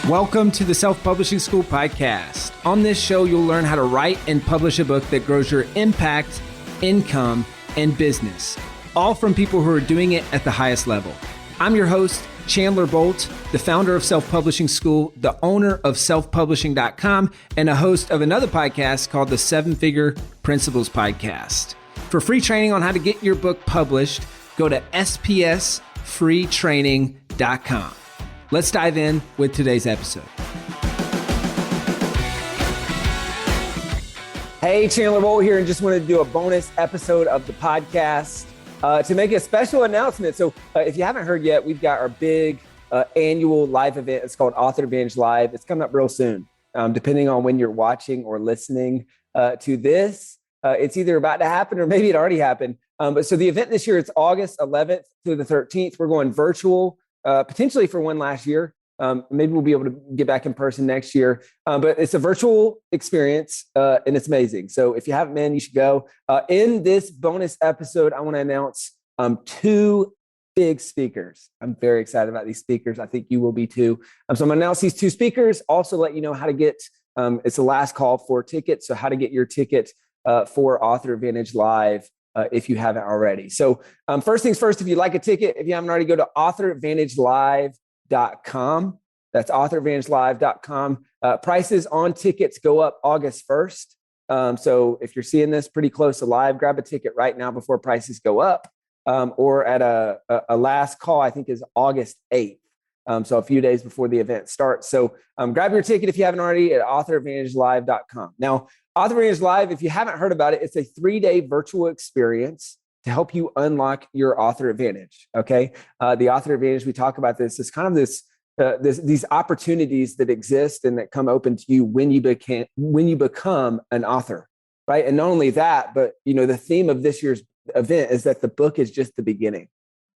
Welcome to the Self-Publishing School podcast. On this show, you'll learn how to write and publish a book that grows your impact, income, and business, all from people who are doing it at the highest level. I'm your host, Chandler Bolt, the founder of Self-Publishing School, the owner of selfpublishing.com, and a host of another podcast called the Seven Figure Principles Podcast. For free training on how to get your book published, go to spsfreetraining.com. Let's dive in with today's episode. Hey, Chandler Bolt here, and just wanted to do a bonus episode of the podcast to make a special announcement. So if you haven't heard yet, we've got our big annual live event. It's called Author Advantage Live. It's coming up real soon. Depending on when you're watching or listening to this, it's either about to happen or maybe it already happened. But so the event this year, it's August 11th through the 13th. We're going virtual. Potentially for one last year. Maybe we'll be able to get back in person next year. But it's a virtual experience and it's amazing. So if you haven't been, you should go. In this bonus episode, I want to announce two big speakers. I'm very excited about these speakers. I think you will be too. So I'm going to announce these two speakers. Also let you know how to get, it's the last call for tickets. So how to get your ticket for Author Advantage Live. If you haven't already. So first things first, if you'd like a ticket, if you haven't already, go to authoradvantagelive.com. That's authoradvantagelive.com. Prices on tickets go up August 1st. So if you're seeing this pretty close to live, grab a ticket right now before prices go up. Or at a last call, I think is August 8th. So a few days before the event starts. So grab your ticket if you haven't already at authoradvantagelive.com. Now, Author Advantage Live, if you haven't heard about it, it's a 3-day virtual experience to help you unlock your author advantage. Okay, the author advantage, we talk about this. It's kind of these opportunities that exist and that come open to you when you become an author, right? And not only that, but the theme of this year's event is that the book is just the beginning,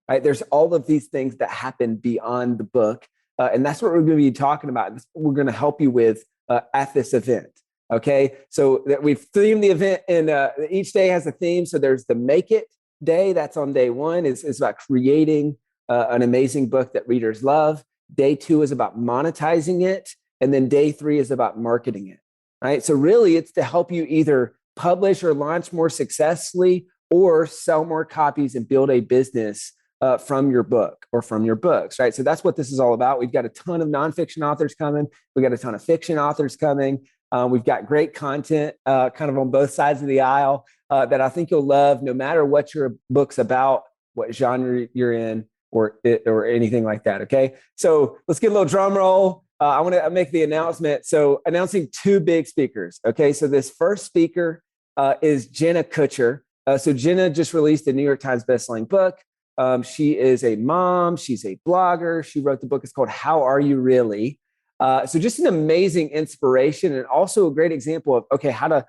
right? There's all of these things that happen beyond the book, and that's what we're going to be talking about. We're going to help you with at this event. Okay, so that we've themed the event, and each day has a theme. So there's the Make It Day. That's on day one. It's about creating an amazing book that readers love. Day 2 is about monetizing it. And then day 3 is about marketing it, right? So really, it's to help you either publish or launch more successfully or sell more copies and build a business from your book or from your books, right? So that's what this is all about. We've got a ton of nonfiction authors coming. We've got a ton of fiction authors coming. We've got great content kind of on both sides of the aisle that I think you'll love, no matter what your book's about, what genre you're in, or anything like that. Okay, so let's get a little drum roll. I want to make the announcement. So announcing two big speakers. Okay, so this first speaker is Jenna Kutcher. So Jenna just released a New York Times bestselling book. She is a mom. She's a blogger. She wrote the book. It's called How Are You Really? So just an amazing inspiration and also a great example of, okay, how to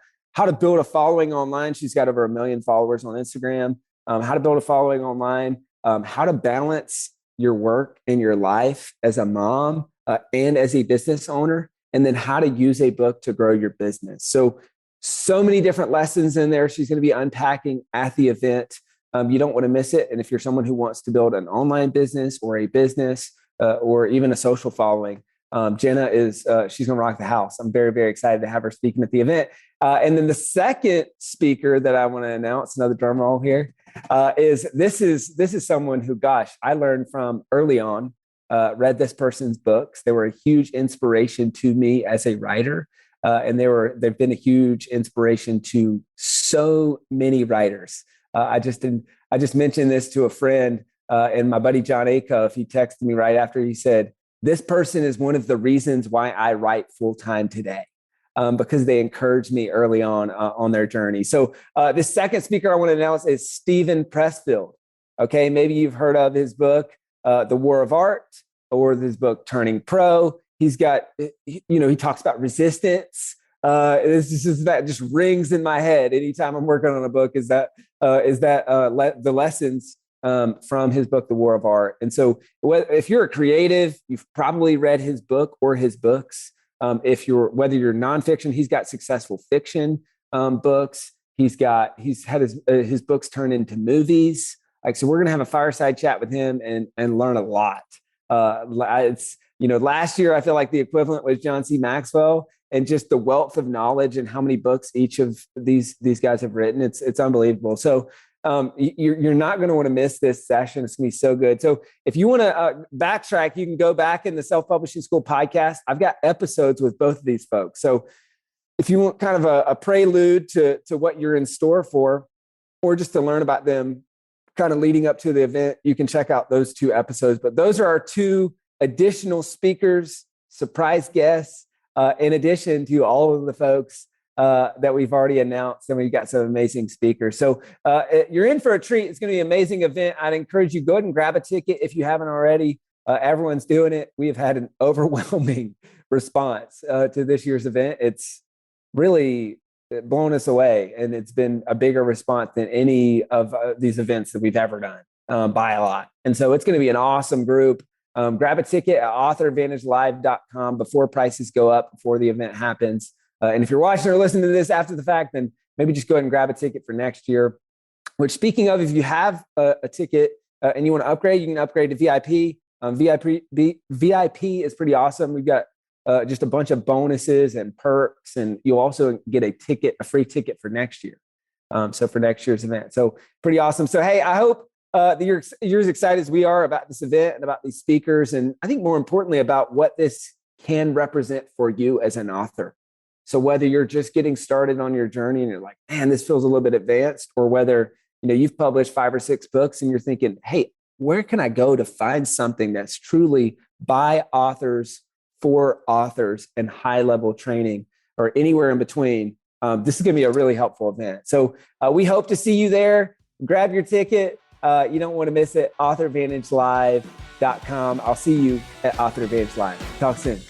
build a following online. She's got over 1 million followers on Instagram. How to build a following online, how to balance your work and your life as a mom and as a business owner, and then how to use a book to grow your business. So many different lessons in there. She's going to be unpacking at the event. You don't want to miss it. And if you're someone who wants to build an online business or a business or even a social following, Jenna is, she's going to rock the house. I'm very, very excited to have her speaking at the event. And then the second speaker that I want to announce, another drum roll here, is this is someone who, gosh, I learned from early on, read this person's books. They were a huge inspiration to me as a writer. And they've been a huge inspiration to so many writers. I just mentioned this to a friend, and my buddy John Acuff, he texted me right after. He said, this person is one of the reasons why I write full-time today, because they encouraged me early on their journey. So the second speaker I want to announce is Steven Pressfield. Okay, maybe you've heard of his book, The War of Art, or his book, Turning Pro. He's got, he talks about resistance. That just rings in my head anytime I'm working on a book. Is that the lessons from his book, The War of Art. And so if you're a creative, you've probably read his book or his books. Whether you're nonfiction, he's got successful fiction books. He's had his books turned into movies. So we're going to have a fireside chat with him and learn a lot. last year, I feel like the equivalent was John C. Maxwell, and just the wealth of knowledge and how many books each of these guys have written. It's unbelievable. So you're not going to want to miss this session. It's going to be so good. So if you want to backtrack, you can go back in the Self-Publishing School podcast. I've got episodes with both of these folks. So if you want kind of a prelude to what you're in store for, or just to learn about them kind of leading up to the event, you can check out those 2 episodes. But those are our 2 additional speakers, surprise guests, in addition to all of the folks that we've already announced, and we've got some amazing speakers. So you're in for a treat. It's going to be an amazing event. I'd encourage you, go ahead and grab a ticket if you haven't already. Everyone's doing it. We have had an overwhelming response to this year's event. It's really blown us away, and it's been a bigger response than any of these events that we've ever done by a lot. And so it's going to be an awesome group. Grab a ticket at authorvantagelive.com before prices go up, before the event happens. And if you're watching or listening to this after the fact, then maybe just go ahead and grab a ticket for next year. Which, speaking of, if you have a ticket and you want to upgrade, you can upgrade to VIP. VIP is pretty awesome. We've got just a bunch of bonuses and perks, and you'll also get a free ticket for next year. So for next year's event. So pretty awesome. So, hey, I hope that you're as excited as we are about this event and about these speakers. And I think more importantly about what this can represent for you as an author. So whether you're just getting started on your journey and you're like, man, this feels a little bit advanced, or whether, you've published 5 or 6 books and you're thinking, hey, where can I go to find something that's truly by authors, for authors, and high-level training, or anywhere in between? This is going to be a really helpful event. So we hope to see you there. Grab your ticket. You don't want to miss it. authorvantagelive.com. I'll see you at Author Advantage Live. Talk soon.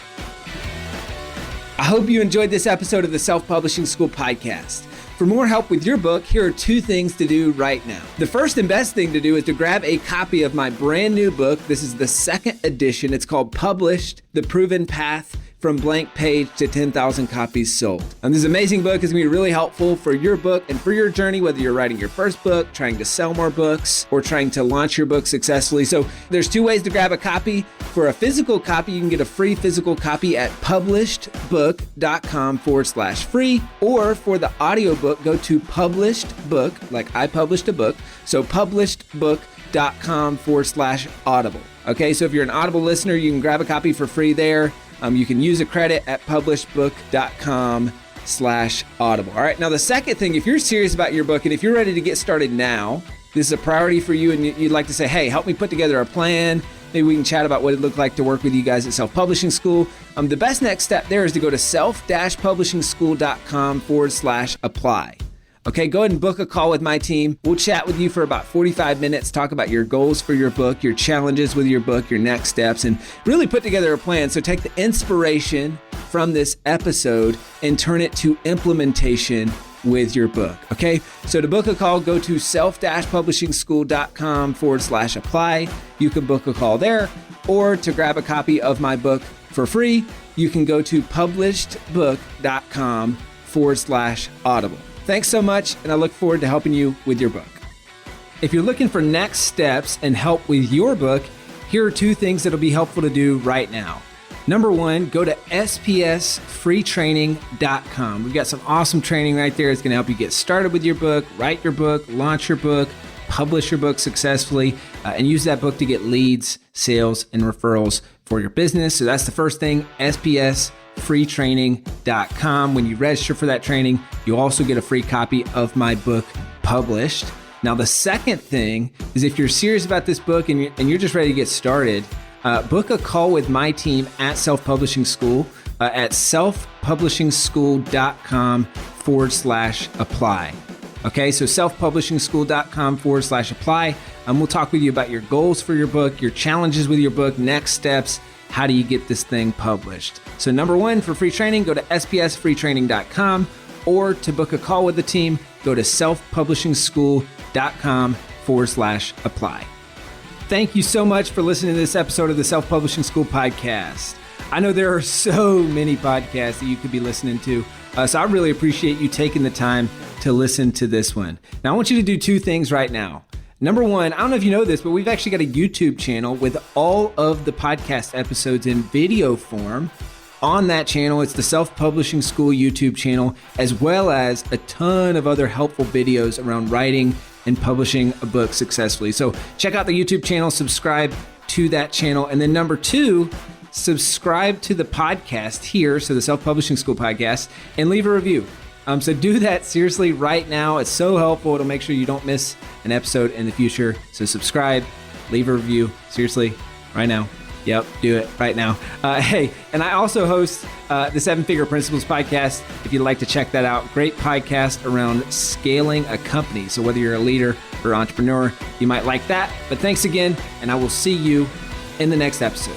I hope you enjoyed this episode of the Self-Publishing School podcast. For more help with your book, here are 2 things to do right now. The first and best thing to do is to grab a copy of my brand new book. This is the 2nd edition. It's called Published: The Proven Path from Blank Page to 10,000 Copies Sold. And this amazing book is going to be really helpful for your book and for your journey, whether you're writing your first book, trying to sell more books, or trying to launch your book successfully. So there's 2 ways to grab a copy. For a physical copy, you can get a free physical copy at publishedbook.com/free. Or for the audiobook, go to Published Book, like I published a book. So publishedbook.com/audible. Okay, so if you're an Audible listener, you can grab a copy for free there. You can use a credit at publishedbook.com/audible. All right, now the second thing, if you're serious about your book and if you're ready to get started now, this is a priority for you and you'd like to say, hey, help me put together a plan. Maybe we can chat about what it looked like to work with you guys at Self-Publishing School. The best next step there is to go to self-publishingschool.com/apply. Okay, go ahead and book a call with my team. We'll chat with you for about 45 minutes, talk about your goals for your book, your challenges with your book, your next steps, and really put together a plan. So take the inspiration from this episode and turn it to implementation with your book. Okay, so to book a call, go to self-publishingschool.com/apply. You can book a call there, or to grab a copy of my book for free, you can go to publishedbook.com/audible. Thanks so much, and I look forward to helping you with your book. If you're looking for next steps and help with your book, here are 2 things that'll be helpful to do right now. Number 1, go to spsfreetraining.com. We've got some awesome training right there. It's going to help you get started with your book, write your book, launch your book, publish your book successfully, and use that book to get leads, sales, and referrals for your business. So that's the first thing, spsfreetraining.com. When you register for that training, you'll also get a free copy of my book, Published. Now, the second thing is if you're serious about this book and you're just ready to get started, book a call with my team at Self-Publishing School at selfpublishingschool.com/apply. Okay, so selfpublishingschool.com/apply. We'll talk with you about your goals for your book, your challenges with your book, next steps. How do you get this thing published? So number 1, for free training, go to spsfreetraining.com, or to book a call with the team, go to selfpublishingschool.com/apply. Thank you so much for listening to this episode of the Self-Publishing School podcast. I know there are so many podcasts that you could be listening to, so I really appreciate you taking the time to listen to this one. Now, I want you to do 2 things right now. Number one, I don't know if you know this, but we've actually got a YouTube channel with all of the podcast episodes in video form. On that channel, it's the Self-Publishing School YouTube channel, as well as a ton of other helpful videos around writing and publishing a book successfully. So check out the YouTube channel, subscribe to that channel. And then number two, subscribe to the podcast here, so the Self-Publishing School podcast, and leave a review. So do that seriously right now. It's so helpful. It'll make sure you don't miss an episode in the future. So subscribe, leave a review, seriously, right now. Yep, do it right now. Hey, and I also host the 7-Figure Principles podcast. If you'd like to check that out, great podcast around scaling a company. So whether you're a leader or entrepreneur, you might like that. But thanks again, and I will see you in the next episode.